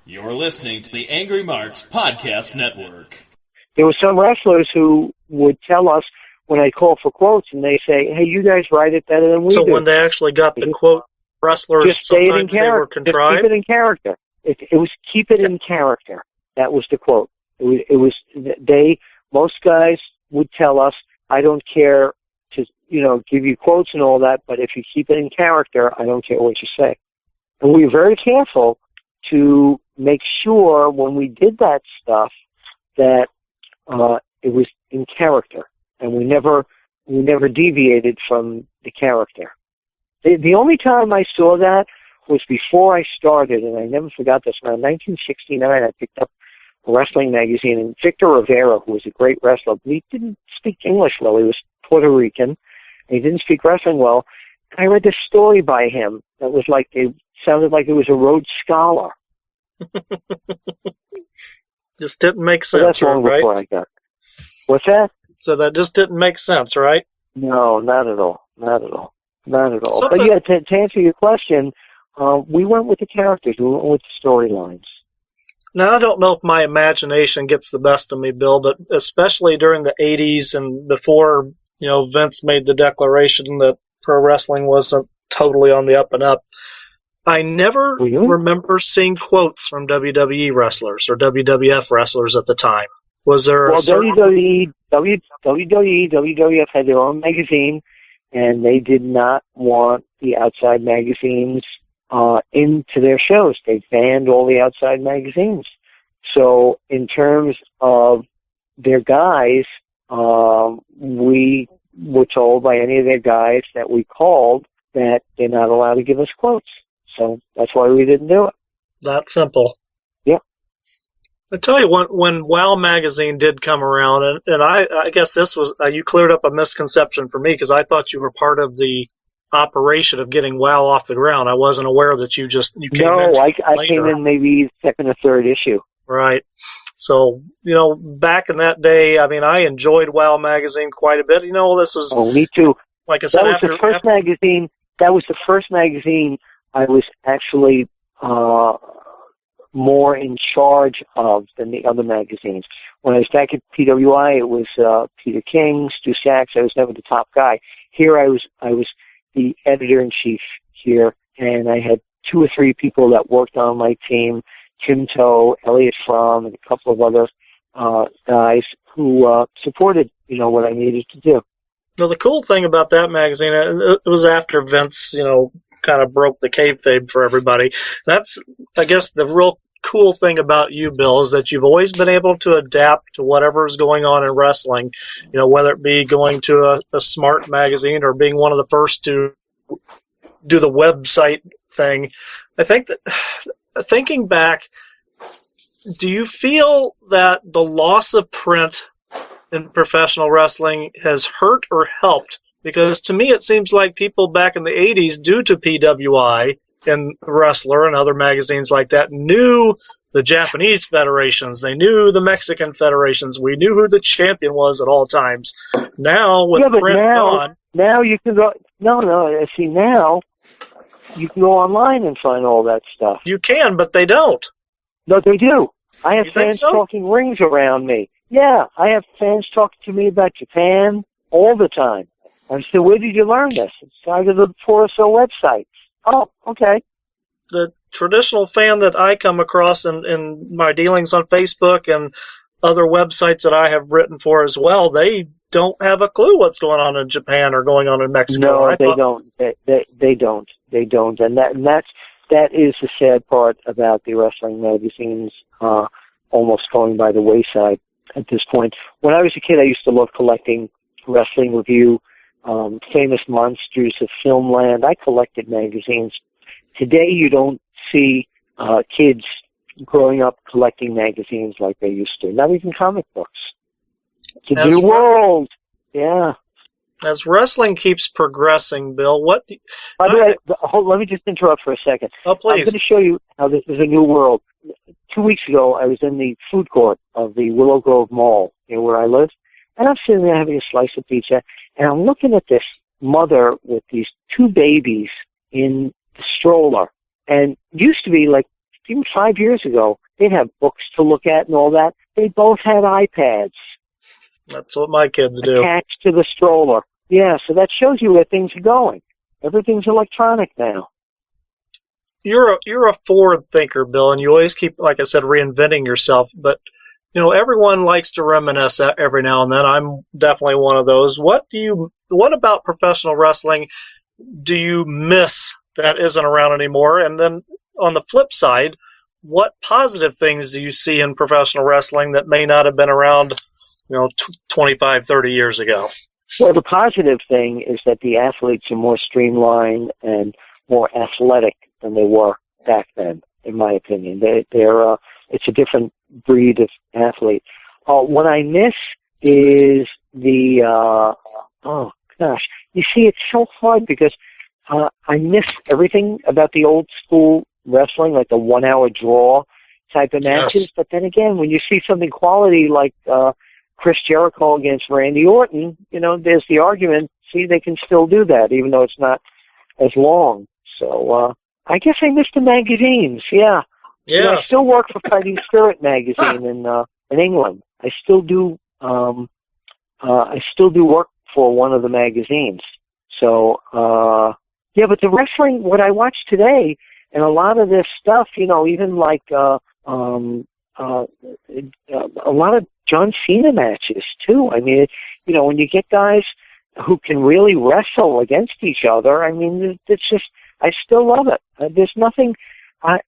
You're listening to the Angry Marks Podcast Network. There were some wrestlers who would tell us when I call for quotes, and they say, hey, you guys write it better than we do. So when they actually got the quote, wrestlers just say it in sometimes they were character. contrived? Just keep it in character. It was keep it in character. That was the quote. Most guys would tell us, I don't care to, give you quotes and all that, but if you keep it in character, I don't care what you say. And we were very careful to make sure when we did that stuff that it was in character, and we never deviated from the character. The only time I saw that was before I started, and I never forgot this. Around 1969, I picked up a wrestling magazine, and Victor Rivera, who was a great wrestler, he didn't speak English well. He was Puerto Rican, and he didn't speak wrestling well. And I read this story by him that was like, it sounded like it was a Rhodes Scholar. Just didn't make So sense, that's long right? before I got. What's that? So that just didn't make sense, right? No, not at all. Not at all. Not at all. Something- But yeah, to answer your question, we went with the characters. We went with the storylines. Now, I don't know if my imagination gets the best of me, Bill, but especially during the 80s and before, Vince made the declaration that pro wrestling wasn't totally on the up and up, I never remember seeing quotes from WWE wrestlers or WWF wrestlers at the time. Was there WWE, WWF had their own magazine, and they did not want the outside magazines into their shows. They banned all the outside magazines. So in terms of their guys, we were told by any of their guys that we called that they're not allowed to give us quotes. So that's why we didn't do it. That simple. Yeah. I tell you, when WOW magazine did come around, and I guess this was, you cleared up a misconception for me because I thought you were part of the operation of getting WOW off the ground. I wasn't aware that you came in. No, I came in maybe second or third issue. Right. So, back in that day, I enjoyed WOW magazine quite a bit. This was... Oh, me too. Like I said, that was the first magazine. That was the first magazine I was actually more in charge of than the other magazines. When I was back at PWI, it was Peter King, Stu Sachs. I was never the top guy. Here, I was the editor-in-chief here, and I had 2 or 3 people that worked on my team, Tim Toe, Elliot Fromm, and a couple of other guys who supported, what I needed to do. Well, the cool thing about that magazine, it was after Vince, kind of broke the kayfabe for everybody. That's, I guess, the real cool thing about you, Bill, is that you've always been able to adapt to whatever is going on in wrestling, whether it be going to a smart magazine or being one of the first to do the website thing. I think that, thinking back, do you feel that the loss of print in professional wrestling has hurt or helped? Because to me, it seems like people back in the 80s, due to PWI and Wrestler and other magazines like that, knew the Japanese federations. They knew the Mexican federations. We knew who the champion was at all times. Now, with print gone... Now you can go... No, see, now you can go online and find all that stuff. You can, but they don't. No, they do. I have fans so? talking rings around me. Yeah, I have fans talking to me about Japan all the time. I said, where did you learn this? It's out of the Torso website. Oh, okay. The traditional fan that I come across in my dealings on Facebook and other websites that I have written for as well, they don't have a clue what's going on in Japan or going on in Mexico. No, they don't. They don't. And that is the sad part about the wrestling magazines almost going by the wayside at this point. When I was a kid, I used to love collecting Wrestling Review, Famous Monsters of Filmland. I collected magazines. Today, you don't see kids growing up collecting magazines like they used to. Not even comic books. It's a new world. Yeah. As wrestling keeps progressing, Bill, By the way, let me just interrupt for a second. Oh, please. I'm going to show you how this is a new world. 2 weeks ago, I was in the food court of the Willow Grove Mall, where I live, and I'm sitting there having a slice of pizza, and I'm looking at this mother with these 2 babies in the stroller. And it used to be like even 5 years ago, they'd have books to look at and all that. They both had iPads. That's what my kids do. Attached to the stroller. Yeah, so that shows you where things are going. Everything's electronic now. You're a forward thinker, Bill, and you always keep, like I said, reinventing yourself. But everyone likes to reminisce every now and then. I'm definitely one of those. What about professional wrestling do you miss that isn't around anymore? And then on the flip side, what positive things do you see in professional wrestling that may not have been around, 25, 30 years ago? Well, the positive thing is that the athletes are more streamlined and more athletic than they were back then, in my opinion. It's a different breed of athlete. What I miss is you see, it's so hard because I miss everything about the old school wrestling, like the 1 hour draw type of matches. Yes. But then again, when you see something quality like Chris Jericho against Randy Orton, there's the argument, see, they can still do that, even though it's not as long. So, I guess I miss the magazines, yeah. I still work for Fighting Spirit magazine in England. I still do work for one of the magazines. So, but the wrestling, what I watch today, and a lot of this stuff, even like, a lot of John Cena matches too. I mean, when you get guys who can really wrestle against each other, I mean, it's just, I still love it. There's nothing, I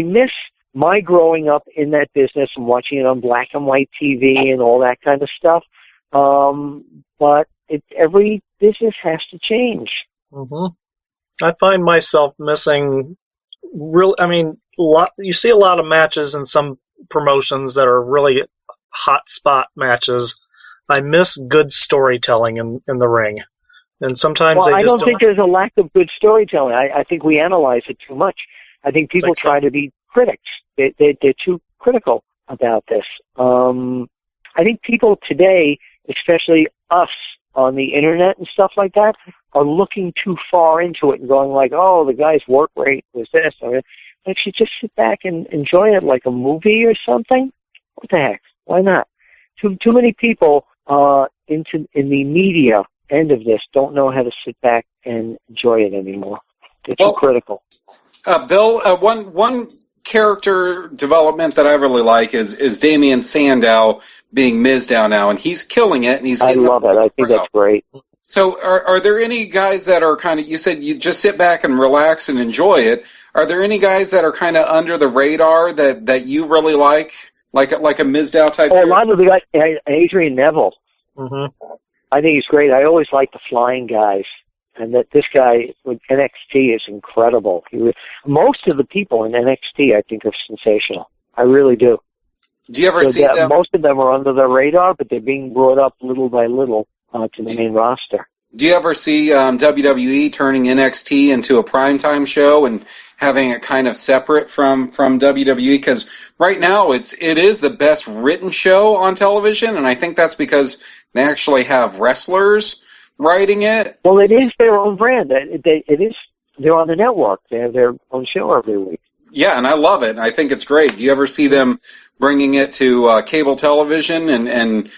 miss my growing up in that business and watching it on black and white TV and all that kind of stuff. But every business has to change. Mm-hmm. I find myself missing you see a lot of matches in some promotions that are really hot spot matches. I miss good storytelling in the ring. And sometimes I don't think there's a lack of good storytelling. I think we analyze it too much. I think people try to be critics. They're too critical about this. I think people today, especially us on the internet and stuff like that, are looking too far into it and going like, oh, the guy's work rate was this. Like, you just sit back and enjoy it like a movie or something. What the heck? Why not? Too many people in the media end of this don't know how to sit back and enjoy it anymore. They're too critical. Bill, one character development that I really like is Damian Sandow being Mizdow now, and he's killing it. And I love it. I think that's great. So are there any guys that are kind of, you said you just sit back and relax and enjoy it. Are there any guys that are kind of under the radar that you really like a Mizdow type? A lot of the guys, Adrian Neville. Mm-hmm. I think he's great. I always like the flying guys. And that this guy with NXT is incredible. Most of the people in NXT, I think, are sensational. I really do. Do you ever see them? Most of them are under the radar, but they're being brought up little by little to the main roster. Do you ever see WWE turning NXT into a primetime show and having it kind of separate from WWE? Because right now it is the best written show on television, and I think that's because they actually have wrestlers writing it. Well, it is their own brand. They're on the network. They have their own show every week. Yeah, and I love it. I think it's great. Do you ever see them bringing it to cable television and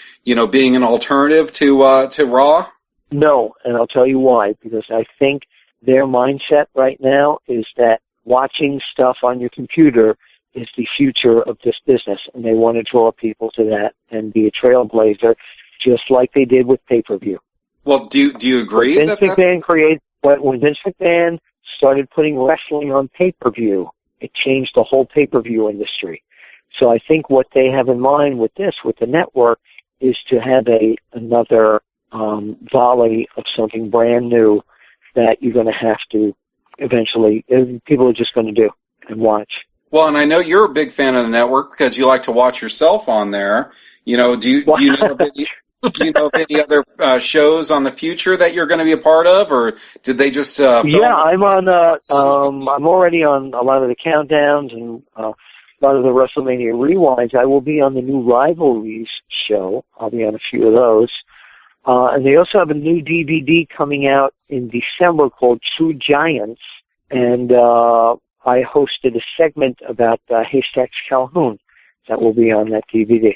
being an alternative to Raw? No, and I'll tell you why. Because I think their mindset right now is that watching stuff on your computer is the future of this business, and they want to draw people to that and be a trailblazer, just like they did with pay-per-view. Well, do you agree when Vince McMahon started putting wrestling on pay-per-view, it changed the whole pay-per-view industry. So I think what they have in mind with the network, is to have another volley of something brand new that you're going to have to eventually, people are just going to do and watch. Well, and I know you're a big fan of the network because you like to watch yourself on there. Do you know do you know of any other shows on the future that you're going to be a part of, or did they just? Yeah, I'm on. I'm already on a lot of the countdowns and a lot of the WrestleMania rewinds. I will be on the new Rivalries show. I'll be on a few of those, and they also have a new DVD coming out in December called True Giants, and I hosted a segment about Haystacks Calhoun that will be on that DVD.